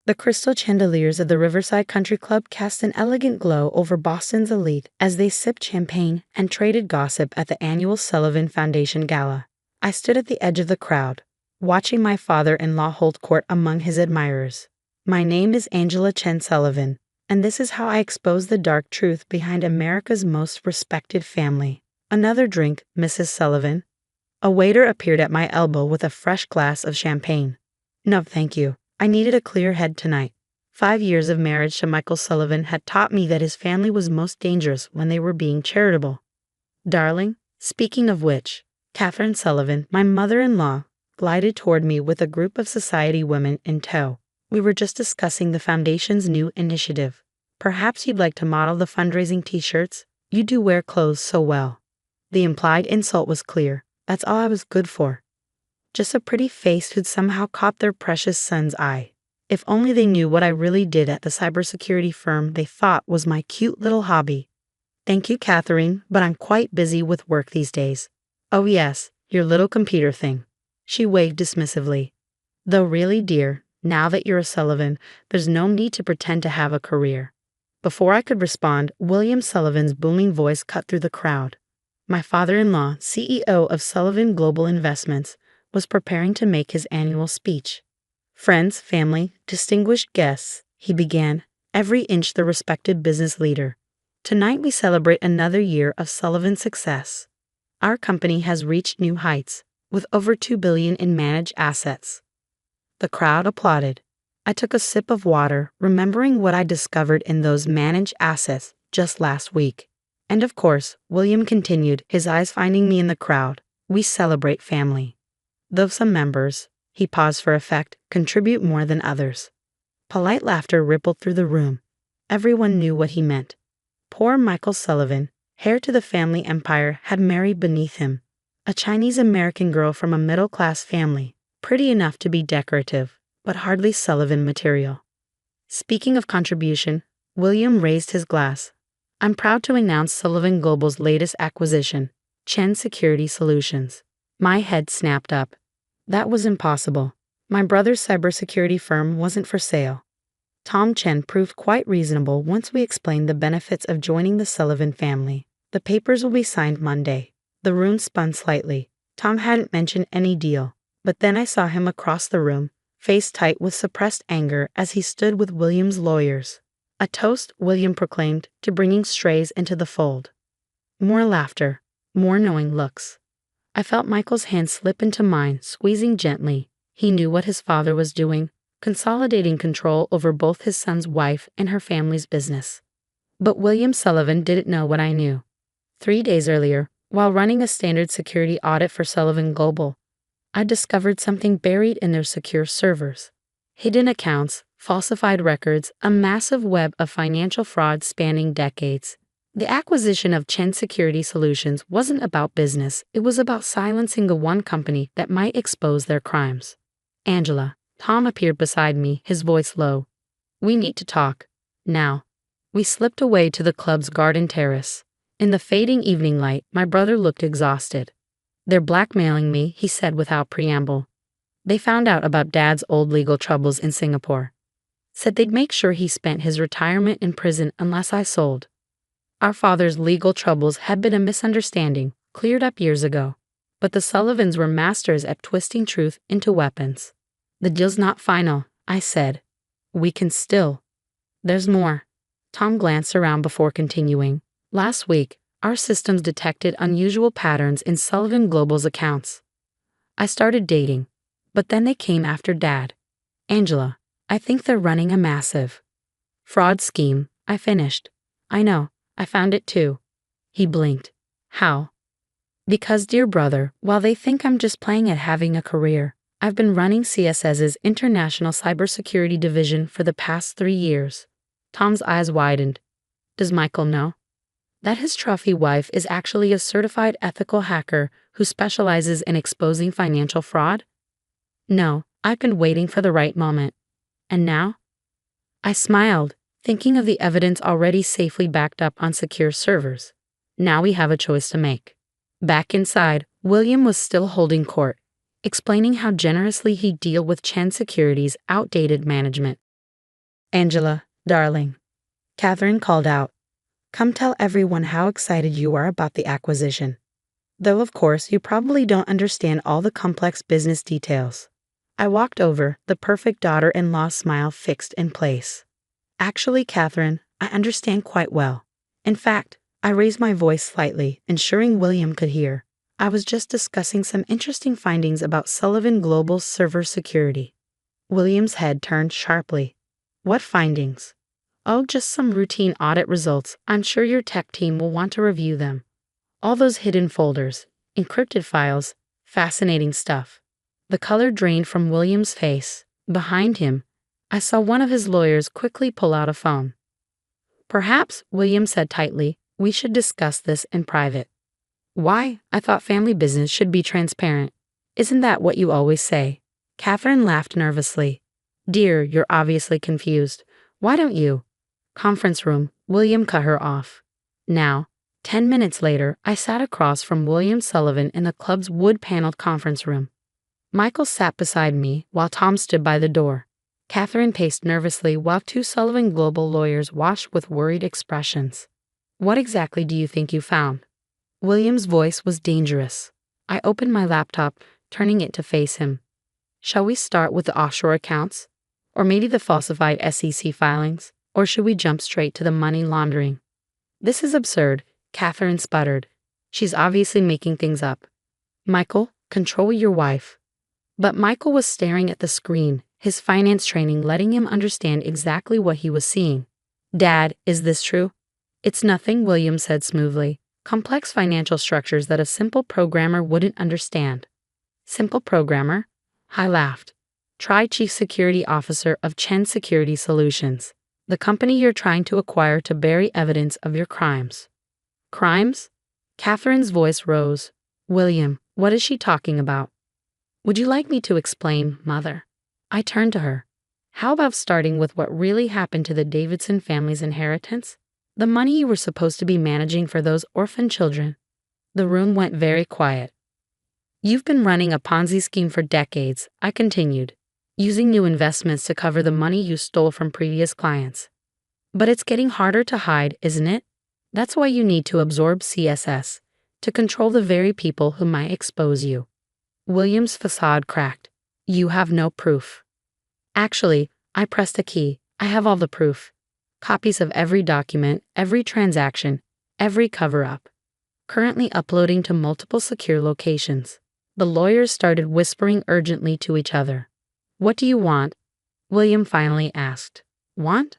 The crystal chandeliers of the Riverside Country Club cast an elegant glow over Boston's elite as they sipped champagne and traded gossip at the annual Sullivan Foundation Gala. I stood at the edge of the crowd, watching my father-in-law hold court among his admirers. My name is Angela Chen Sullivan, and this is how I expose the dark truth behind America's most respected family. Another drink, Mrs. Sullivan? A waiter appeared at my elbow with a fresh glass of champagne. No, thank you. I needed a clear head tonight. 5 years of marriage to Michael Sullivan had taught me that his family was most dangerous when they were being charitable. Darling, speaking of which, Catherine Sullivan, my mother-in-law, glided toward me with a group of society women in tow. We were just discussing the foundation's new initiative. Perhaps you'd like to model the fundraising t-shirts? You do wear clothes so well. The implied insult was clear. That's all I was good for. Just a pretty face who'd somehow caught their precious son's eye. If only they knew what I really did at the cybersecurity firm they thought was my cute little hobby. Thank you, Catherine, but I'm quite busy with work these days. Oh yes, your little computer thing. She waved dismissively. Though really, dear, now that you're a Sullivan, there's no need to pretend to have a career. Before I could respond, William Sullivan's booming voice cut through the crowd. My father-in-law, CEO of Sullivan Global Investments, was preparing to make his annual speech. Friends, family, distinguished guests, he began, every inch the respected business leader. Tonight we celebrate another year of Sullivan's success. Our company has reached new heights, with over $2 billion in managed assets. The crowd applauded. I took a sip of water, remembering what I discovered in those managed assets just last week. And of course, William continued, his eyes finding me in the crowd. We celebrate family. Though some members, he paused for effect, contribute more than others. Polite laughter rippled through the room. Everyone knew what he meant. Poor Michael Sullivan, heir to the family empire, had married beneath him. A Chinese-American girl from a middle-class family, pretty enough to be decorative, but hardly Sullivan material. Speaking of contribution, William raised his glass. I'm proud to announce Sullivan Global's latest acquisition, Chen Security Solutions. My head snapped up. That was impossible. My brother's cybersecurity firm wasn't for sale. Tom Chen proved quite reasonable once we explained the benefits of joining the Sullivan family. The papers will be signed Monday. The room spun slightly. Tom hadn't mentioned any deal, but then I saw him across the room, face tight with suppressed anger as he stood with William's lawyers. A toast, William proclaimed, to bringing strays into the fold. More laughter, more knowing looks. I felt Michael's hand slip into mine, squeezing gently. He knew what his father was doing, consolidating control over both his son's wife and her family's business. But William Sullivan didn't know what I knew. 3 days earlier, while running a standard security audit for Sullivan Global, I discovered something buried in their secure servers. Hidden accounts, falsified records, a massive web of financial fraud spanning decades. The acquisition of Chen Security Solutions wasn't about business, it was about silencing the one company that might expose their crimes. Angela, Tom appeared beside me, his voice low. We need to talk. Now. We slipped away to the club's garden terrace. In the fading evening light, my brother looked exhausted. They're blackmailing me, he said without preamble. They found out about Dad's old legal troubles in Singapore. Said they'd make sure he spent his retirement in prison unless I sold. Our father's legal troubles had been a misunderstanding, cleared up years ago. But the Sullivans were masters at twisting truth into weapons. The deal's not final, I said. We can still. There's more. Tom glanced around before continuing. Last week, our systems detected unusual patterns in Sullivan Global's accounts. I started dating, but then they came after Dad. Angela, I think they're running a massive fraud scheme, I finished. I know, I found it too. He blinked. How? Because, dear brother, while they think I'm just playing at having a career, I've been running CSS's International Cybersecurity Division for the past 3 years. Tom's eyes widened. Does Michael know that his trophy wife is actually a certified ethical hacker who specializes in exposing financial fraud? No, I've been waiting for the right moment. And now? I smiled, thinking of the evidence already safely backed up on secure servers. Now we have a choice to make. Back inside, William was still holding court, explaining how generously he'd deal with Chen Security's outdated management. Angela, darling, Catherine called out. Come tell everyone how excited you are about the acquisition. Though of course you probably don't understand all the complex business details. I walked over, the perfect daughter-in-law smile fixed in place. Actually, Catherine, I understand quite well. In fact, I raised my voice slightly, ensuring William could hear. I was just discussing some interesting findings about Sullivan Global's server security. William's head turned sharply. What findings? Oh, just some routine audit results. I'm sure your tech team will want to review them. All those hidden folders, encrypted files, fascinating stuff. The color drained from William's face. Behind him, I saw one of his lawyers quickly pull out a phone. Perhaps, William said tightly, we should discuss this in private. Why? I thought family business should be transparent. Isn't that what you always say? Catherine laughed nervously. Dear, you're obviously confused. Why don't you? Conference room, William cut her off. Now, 10 minutes later, I sat across from William Sullivan in the club's wood-paneled conference room. Michael sat beside me while Tom stood by the door. Catherine paced nervously while two Sullivan Global lawyers watched with worried expressions. What exactly do you think you found? William's voice was dangerous. I opened my laptop, turning it to face him. Shall we start with the offshore accounts? Or maybe the falsified SEC filings? Or should we jump straight to the money laundering? This is absurd, Catherine sputtered. She's obviously making things up. Michael, control your wife. But Michael was staring at the screen, his finance training letting him understand exactly what he was seeing. Dad, is this true? It's nothing, William said smoothly. Complex financial structures that a simple programmer wouldn't understand. Simple programmer? I laughed. Try Chief Security Officer of Chen Security Solutions, the company you're trying to acquire to bury evidence of your crimes. Crimes? Catherine's voice rose. William, what is she talking about? Would you like me to explain, Mother? I turned to her. How about starting with what really happened to the Davidson family's inheritance? The money you were supposed to be managing for those orphan children. The room went very quiet. You've been running a Ponzi scheme for decades, I continued, using new investments to cover the money you stole from previous clients. But it's getting harder to hide, isn't it? That's why you need to absorb CSS, to control the very people who might expose you. William's facade cracked. You have no proof. Actually, I pressed a key. I have all the proof. Copies of every document, every transaction, every cover-up. Currently uploading to multiple secure locations. The lawyers started whispering urgently to each other. What do you want? William finally asked. Want?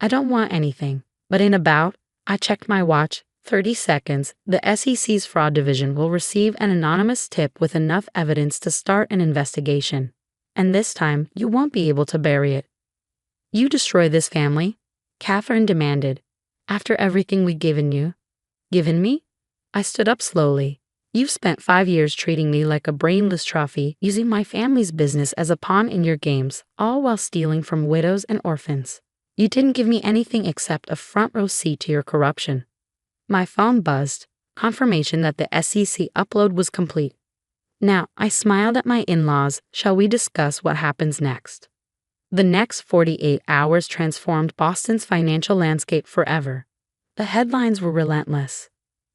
I don't want anything. But in about, I checked my watch, 30 seconds, the SEC's fraud division will receive an anonymous tip with enough evidence to start an investigation. And this time, you won't be able to bury it. You destroy this family? Catherine demanded. After everything we've given you. Given me? I stood up slowly. You've spent 5 years treating me like a brainless trophy, using my family's business as a pawn in your games, all while stealing from widows and orphans. You didn't give me anything except a front-row seat to your corruption. My phone buzzed, confirmation that the SEC upload was complete. Now, I smiled at my in-laws. Shall we discuss what happens next? The next 48 hours transformed Boston's financial landscape forever. The headlines were relentless.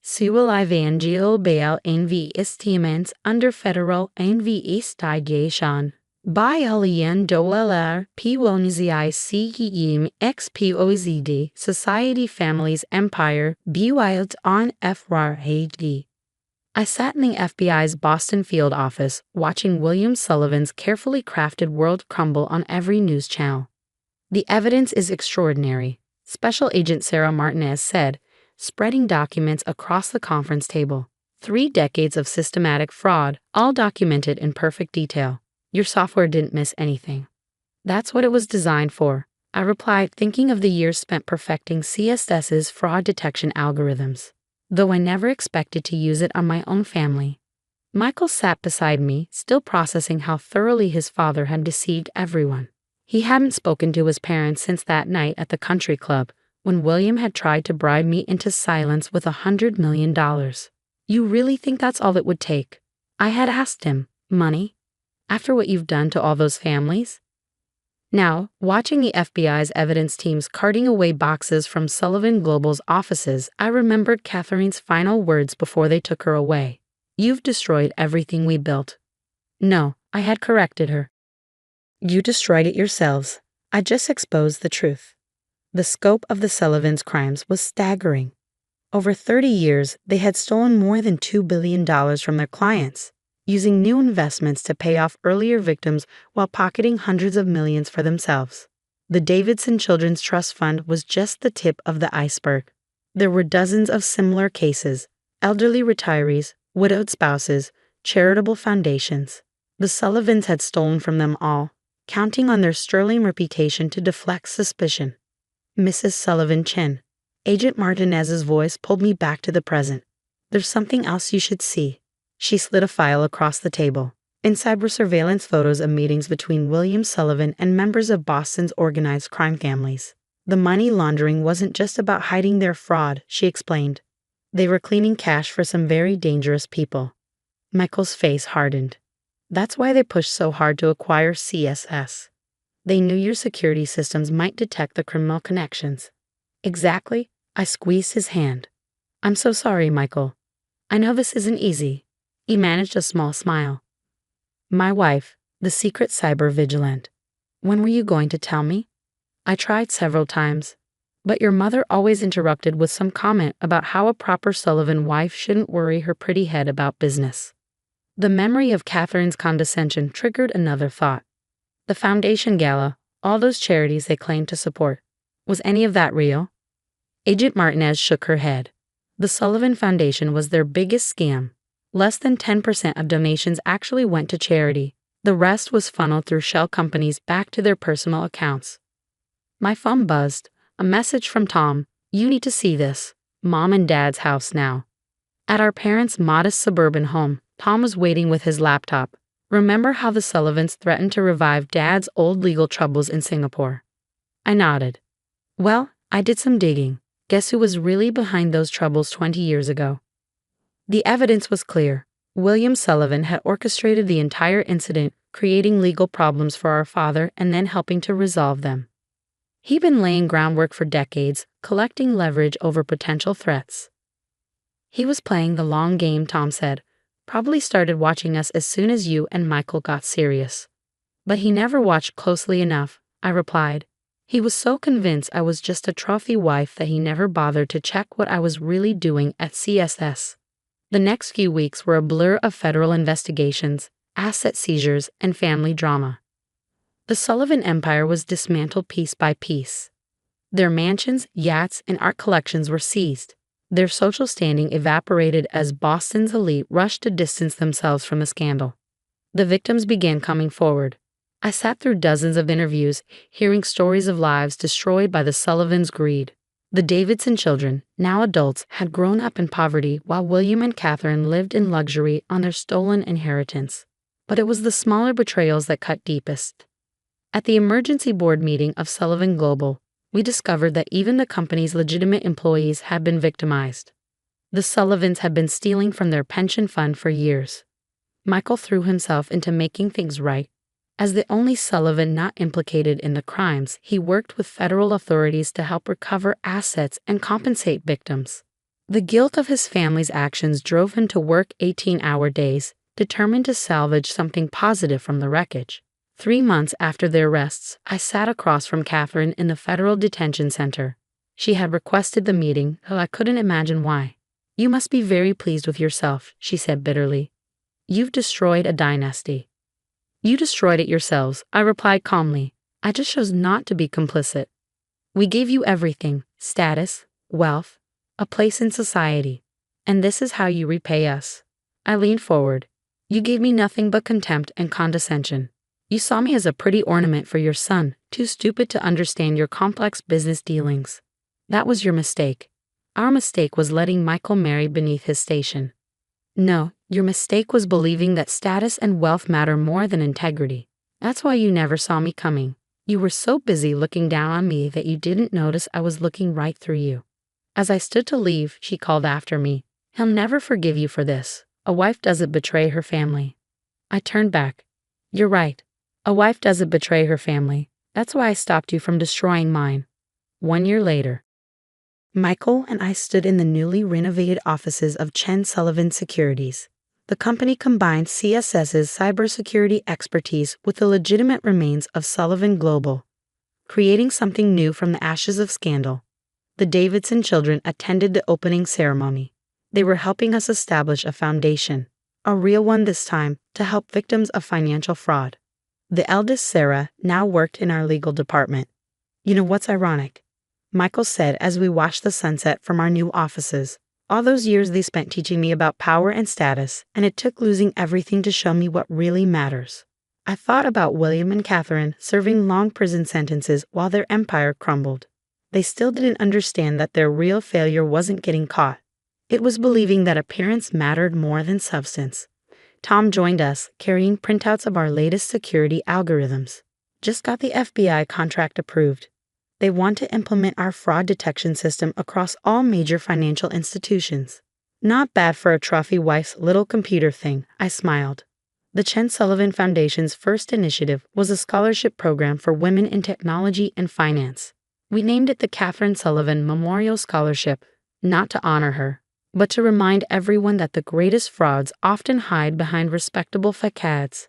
Sewell Evangel Bail Investiments under federal investigation. By Alien Doeller P1ZICEM XPOZD Society Families Empire Be Wild on FRHD. I sat in the FBI's Boston field office, watching William Sullivan's carefully crafted world crumble on every news channel. The evidence is extraordinary, Special Agent Sarah Martinez said, spreading documents across the conference table. 3 decades of systematic fraud, all documented in perfect detail. Your software didn't miss anything. That's what it was designed for, I replied, thinking of the years spent perfecting CSS's fraud detection algorithms. Though I never expected to use it on my own family. Michael sat beside me, still processing how thoroughly his father had deceived everyone. He hadn't spoken to his parents since that night at the country club, when William had tried to bribe me into silence with $100 million. You really think that's all it would take? I had asked him. Money? After what you've done to all those families? Now, watching the FBI's evidence teams carting away boxes from Sullivan Global's offices, I remembered Catherine's final words before they took her away. "You've destroyed everything we built." No, I had corrected her. "You destroyed it yourselves. I just exposed the truth." The scope of the Sullivans' crimes was staggering. Over 30 years, they had stolen more than $2 billion from their clients, using new investments to pay off earlier victims while pocketing hundreds of millions for themselves. The Davidson Children's Trust Fund was just the tip of the iceberg. There were dozens of similar cases: elderly retirees, widowed spouses, charitable foundations. The Sullivans had stolen from them all, counting on their sterling reputation to deflect suspicion. "Mrs. Sullivan Chin." Agent Martinez's voice pulled me back to the present. "There's something else you should see." She slid a file across the table. Inside were surveillance photos of meetings between William Sullivan and members of Boston's organized crime families. The money laundering wasn't just about hiding their fraud, she explained. They were cleaning cash for some very dangerous people. Michael's face hardened. "That's why they pushed so hard to acquire CSS. They knew your security systems might detect the criminal connections." "Exactly." I squeezed his hand. "I'm so sorry, Michael. I know this isn't easy." He managed a small smile. "My wife, the secret cyber vigilant. When were you going to tell me?" I tried several times, but your mother always interrupted with some comment about how a proper Sullivan wife shouldn't worry her pretty head about business. The memory of Catherine's condescension triggered another thought. The foundation gala, all those charities they claimed to support. Was any of that real? Agent Martinez shook her head. The Sullivan Foundation was their biggest scam. Less than 10% of donations actually went to charity. The rest was funneled through shell companies back to their personal accounts. My phone buzzed. A message from Tom. "You need to see this. Mom and Dad's house now." At our parents' modest suburban home, Tom was waiting with his laptop. "Remember how the Sullivans threatened to revive Dad's old legal troubles in Singapore?" I nodded. "Well, I did some digging. Guess who was really behind those troubles 20 years ago?" The evidence was clear. William Sullivan had orchestrated the entire incident, creating legal problems for our father and then helping to resolve them. He'd been laying groundwork for decades, collecting leverage over potential threats. "He was playing the long game," Tom said. "Probably started watching us as soon as you and Michael got serious." "But he never watched closely enough," I replied. "He was so convinced I was just a trophy wife that he never bothered to check what I was really doing at CSS. The next few weeks were a blur of federal investigations, asset seizures, and family drama. The Sullivan empire was dismantled piece by piece. Their mansions, yachts, and art collections were seized. Their social standing evaporated as Boston's elite rushed to distance themselves from the scandal. The victims began coming forward. I sat through dozens of interviews, hearing stories of lives destroyed by the Sullivans' greed. The Davidson children, now adults, had grown up in poverty while William and Catherine lived in luxury on their stolen inheritance. But it was the smaller betrayals that cut deepest. At the emergency board meeting of Sullivan Global, we discovered that even the company's legitimate employees had been victimized. The Sullivans had been stealing from their pension fund for years. Michael threw himself into making things right. As the only Sullivan not implicated in the crimes, he worked with federal authorities to help recover assets and compensate victims. The guilt of his family's actions drove him to work 18-hour days, determined to salvage something positive from the wreckage. 3 months after their arrests, I sat across from Catherine in the federal detention center. She had requested the meeting, though I couldn't imagine why. "You must be very pleased with yourself," she said bitterly. "You've destroyed a dynasty." "You destroyed it yourselves," I replied calmly. "I just chose not to be complicit. We gave you everything: status, wealth, a place in society. And this is how you repay us." I leaned forward. "You gave me nothing but contempt and condescension. You saw me as a pretty ornament for your son, too stupid to understand your complex business dealings. That was your mistake. Our mistake was letting Michael marry beneath his station. No, your mistake was believing that status and wealth matter more than integrity. That's why you never saw me coming. You were so busy looking down on me that you didn't notice I was looking right through you." As I stood to leave, she called after me, "He'll never forgive you for this. A wife doesn't betray her family." I turned back. "You're right. A wife doesn't betray her family. That's why I stopped you from destroying mine. 1 year later, Michael and I stood in the newly renovated offices of Chen Sullivan Securities. The company combined CSS's cybersecurity expertise with the legitimate remains of Sullivan Global, creating something new from the ashes of scandal. The Davidson children attended the opening ceremony. They were helping us establish a foundation, a real one this time, to help victims of financial fraud. The eldest, Sarah, now worked in our legal department. You know what's ironic? Michael said as we watched the sunset from our new offices. All those years they spent teaching me about power and status, and it took losing everything to show me what really matters. I thought about William and Catherine serving long prison sentences while their empire crumbled. They still didn't understand that their real failure wasn't getting caught. It was believing that appearance mattered more than substance. Tom joined us, carrying printouts of our latest security algorithms. Just got the FBI contract approved. They want to implement our fraud detection system across all major financial institutions. Not bad for a trophy wife's little computer thing, I smiled. The Chen Sullivan Foundation's first initiative was a scholarship program for women in technology and finance. We named it the Catherine Sullivan Memorial Scholarship, not to honor her, but to remind everyone that the greatest frauds often hide behind respectable facades.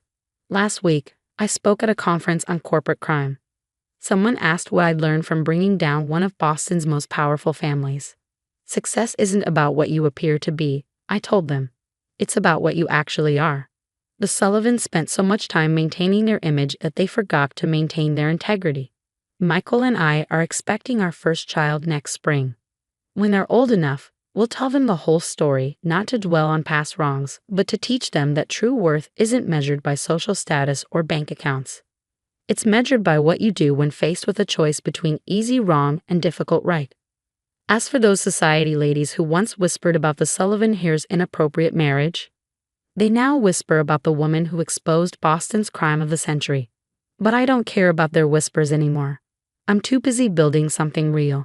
Last week, I spoke at a conference on corporate crime. Someone asked what I'd learned from bringing down one of Boston's most powerful families. Success isn't about what you appear to be, I told them. It's about what you actually are. The Sullivans spent so much time maintaining their image that they forgot to maintain their integrity. Michael and I are expecting our first child next spring. When they're old enough, we'll tell them the whole story, not to dwell on past wrongs, but to teach them that true worth isn't measured by social status or bank accounts. It's measured by what you do when faced with a choice between easy wrong and difficult right. As for those society ladies who once whispered about the Sullivan heirs' inappropriate marriage, they now whisper about the woman who exposed Boston's crime of the century. But I don't care about their whispers anymore. I'm too busy building something real.